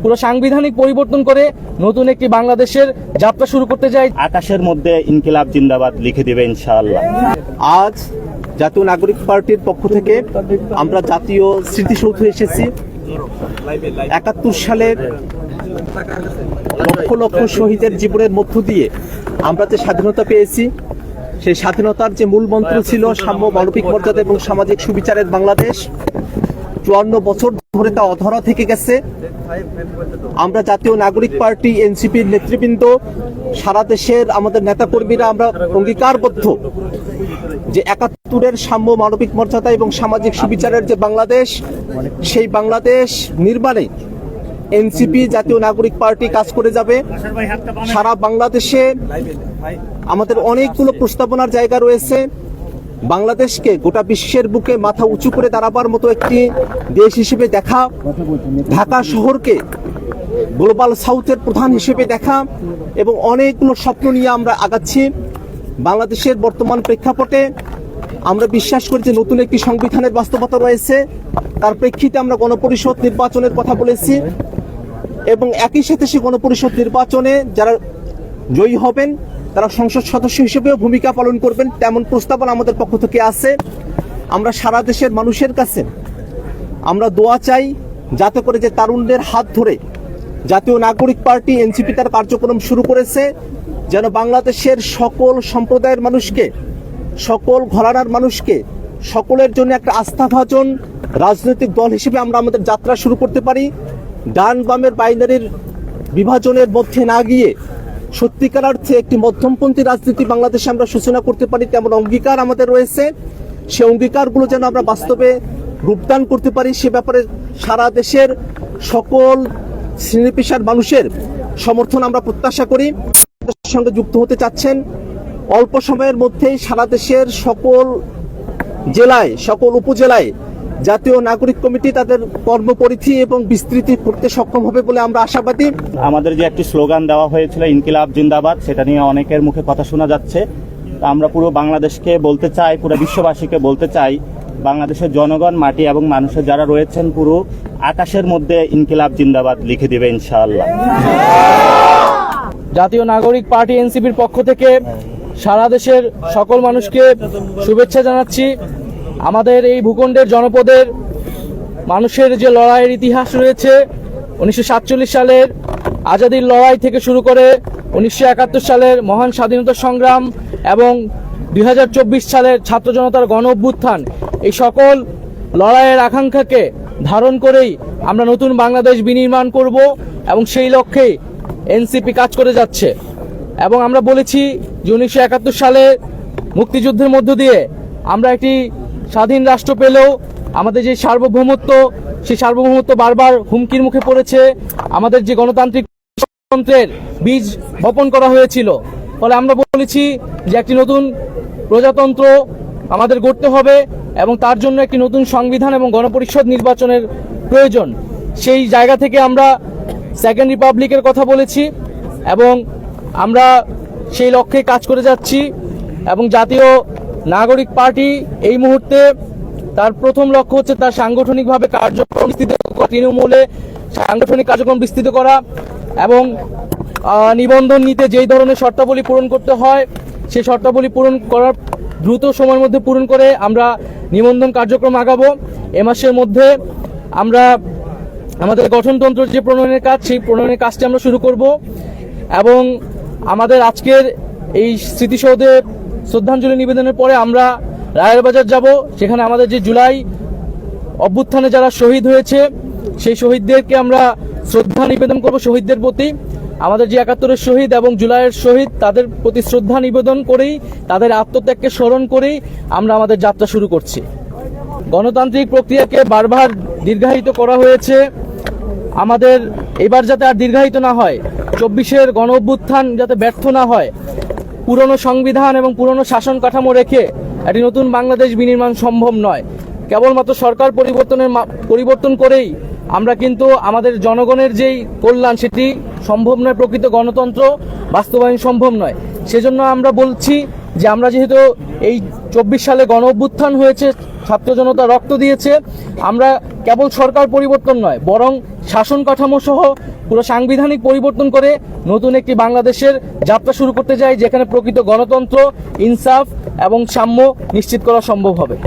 পুরো সাংবিধানিক পরিবর্তন করে নতুন একটি বাংলাদেশের যাত্রা শুরু করতে যাই। আকাশের মধ্যে ইনকিলাব জিন্দাবাদ লিখে দিবে ইনশাআল্লাহ। আজ জাতীয় নাগরিক পার্টির পক্ষ থেকে আমরা জাতীয় স্মৃতিসৌধে এসেছি। ৭১ সালের লক্ষ লক্ষ শহীদের জীবনের মধ্য দিয়ে আমরা যে স্বাধীনতা পেয়েছি, সেই স্বাধীনতার যে মূল মন্ত্র ছিল সাম্য, মানবিক মর্যাদা এবং সামাজিক সুবিচারের বাংলাদেশ, ৫৪ বছর ধরে তা অধরা থেকে গেছে। আমরা জাতীয় নাগরিক পার্টি এনসিপির নেতৃবৃন্দ, সারা দেশের আমাদের নেতাকর্মীরা আমরা অঙ্গীকারবদ্ধ যে ৭১-এর সাম্য, মানবিক মর্যাদা এবং সামাজিক সুবিচারের যে বাংলাদেশ, সেই বাংলাদেশ নির্মাণে এনসিপি জাতীয় নাগরিক পার্টি কাজ করে যাবে। সারা বাংলাদেশে আমাদের অনেকগুলো প্রস্তাবনার জায়গা রয়েছে। বাংলাদেশকে গোটা বিশ্বের বুকে মাথা উঁচু করে দাঁড়াবার মতো একটি দেশ হিসেবে দেখা, ঢাকা শহরকে গ্লোবাল সাউথের প্রধান হিসেবে দেখা এবং অনেকগুলো স্বপ্ন নিয়ে আমরা আগাচ্ছি। বাংলাদেশের বর্তমান প্রেক্ষাপটে আমরা বিশ্বাস করি যে নতুন একটি সংবিধানের বাস্তবতা রয়েছে। তার প্রেক্ষিতে আমরা গণপরিষদ নির্বাচনের কথা বলেছি এবং একই সাথে সে গণপরিষদ নির্বাচনে যারা জয়ী হবেন তারা সংসদ সদস্য হিসেবেও ভূমিকা পালন করবেন, তেমন প্রস্তাবনা আমাদের পক্ষ থেকে আছে। আমরা সারা দেশের মানুষের কাছে আমরা দোয়া চাই যাতে করে যে তারুণ্যের হাত ধরে জাতীয় নাগরিক পার্টি এনসিপি তার কার্যক্রম শুরু করেছে, যেন বাংলাদেশের সকল সম্প্রদায়ের মানুষকে, সকল ঘরানার মানুষকে, সকলের জন্য একটা আস্থাভাজন রাজনৈতিক দল হিসেবে আমরা আমাদের যাত্রা শুরু করতে পারি। ডান বামের বাইনারির বিভাজনের মধ্যে না গিয়ে সত্যিকার অর্থে একটি মধ্যমপন্থী রাজনীতি বাংলাদেশে আমরা সূচনা করতে পারি, তেমন অঙ্গীকার আমাদের রয়েছে। সে অঙ্গীকারগুলো যেন আমরা বাস্তবে রূপদান করতে পারি, সে ব্যাপারে সারা দেশের সকল শ্রেণী পেশার মানুষের সমর্থন আমরা প্রত্যাশা করি। সঙ্গে যুক্ত হতে চাচ্ছেন অল্প সময়ের মধ্যেই সারা দেশের সকল জেলায়, সকল উপজেলায় জাতীয় নাগরিক কমিটি তাদের কর্মপরিধি এবং বিস্তৃতি করতে সক্ষম হবে বলে আমরা আশাবাদী। আমাদের যে একটি স্লোগান দেওয়া হয়েছিল ইনকিলাব জিন্দাবাদ, সেটা নিয়ে অনেকের মুখে কথা শোনা যাচ্ছে। আমরা পুরো বাংলাদেশকে বলতে চাই, পুরো বিশ্ববাসীকে বলতে চাই, বাংলাদেশের জনগণ, মাটি এবং মানুষের যারা রয়েছেন, পুরো আকাশের মধ্যে ইনকিলাব জিন্দাবাদ লিখে দিবে ইনশাআল্লাহ। জাতীয় নাগরিক পার্টি এনসিপির পক্ষ থেকে সারা দেশের সকল মানুষকে শুভেচ্ছা জানাচ্ছি। আমাদের এই ভূখণ্ডের জনপদের মানুষের যে লড়াইয়ের ইতিহাস রয়েছে, 1947 সালের আজাদির লড়াই থেকে শুরু করে 1971 সালের মহান স্বাধীনতা সংগ্রাম এবং 2024 সালের ছাত্র জনতার গণ অভ্যুত্থান, এই সকল লড়াইয়ের আকাঙ্ক্ষাকে ধারণ করেই আমরা নতুন বাংলাদেশ বিনির্মাণ করব এবং সেই লক্ষ্যে এনসিপি কাজ করে যাচ্ছে। এবং আমরা বলেছি যে 1971 সালে মুক্তিযুদ্ধের মধ্য দিয়ে আমরা একটি স্বাধীন রাষ্ট্র পেলেও আমাদের যে সার্বভৌমত্ব, সেই সার্বভৌমত্ব বারবার হুমকির মুখে পড়েছে। আমাদের যে গণতান্ত্রিক তন্ত্রের বীজ বপন করা হয়েছিল, ফলে আমরা বলেছি যে একটি নতুন প্রজাতন্ত্র আমাদের গড়তে হবে এবং তার জন্য একটি নতুন সংবিধান এবং গণপরিষদ নির্বাচনের প্রয়োজন। সেই জায়গা থেকে আমরা সেকেন্ড রিপাবলিকের কথা বলেছি এবং আমরা সেই লক্ষ্যে কাজ করে যাচ্ছি। এবং জাতীয় নাগরিক পার্টি এই মুহূর্তে তার প্রথম লক্ষ্য হচ্ছে তার সাংগঠনিকভাবে কার্যক্রম বিস্তৃত করা, তৃণমূলে সাংগঠনিক কার্যক্রম বিস্তৃত করা এবং নিবন্ধন নিতে যেই ধরনের শর্তাবলী পূরণ করতে হয় সেই শর্তাবলী পূরণ করার দ্রুত সময়ের মধ্যে পূরণ করে আমরা নিবন্ধন কার্যক্রম আগাবো। এ মাসের মধ্যে আমরা আমাদের গঠনতন্ত্র যে প্রণয়নের কাজ, সেই প্রণয়নের কাজটি আমরা শুরু করব এবং আমাদের আজকের এই স্মৃতিসৌধে শ্রদ্ধাঞ্জলি নিবেদনের পরে আমরা রায়ের বাজার যাব। সেখানে আমাদের যে জুলাই অভ্যুত্থানে যারা শহীদ হয়েছে সেই শহীদদেরকে আমরা শ্রদ্ধা নিবেদন করব। শহীদদের প্রতি আমাদের যে ৭১-এর শহীদ এবং জুলাইয়ের শহীদ, তাদের প্রতি শ্রদ্ধা নিবেদন করেই, তাদের আত্মত্যাগকে স্মরণ করেই আমরা আমাদের যাত্রা শুরু করছি। গণতান্ত্রিক প্রক্রিয়াকে বারবার দীর্ঘায়িত করা হয়েছে, আমাদের এবার যাতে আর দীর্ঘায়িত না হয়, 24-এর গণ অভ্যুত্থান যাতে ব্যর্থ না হয়, পুরনো সংবিধান এবং পুরনো শাসন কাঠামো রেখে একটি নতুন বাংলাদেশ বিনির্মাণ সম্ভব নয়। কেবলমাত্র সরকার পরিবর্তন করেই আমরা কিন্তু আমাদের জনগণের যেই কল্যাণ সেটি সম্ভব নয়, প্রকৃত গণতন্ত্র বাস্তবায়ন সম্ভব নয়। সেজন্য আমরা বলছি যে আমরা যেহেতু এই 24 সালে গণ অভ্যুত্থান হয়েছে, ছাত্র জনতা রক্ত দিয়েছে, আমরা কেবল সরকার পরিবর্তন নয় বরং শাসন কাঠামো সহ পুরো সাংবিধানিক পরিবর্তন করে নতুন একটি বাংলাদেশের যাত্রা শুরু করতে চাই, যেখানে প্রকৃত গণতন্ত্র, ইনসাফ এবং সাম্য নিশ্চিত করা সম্ভব হবে।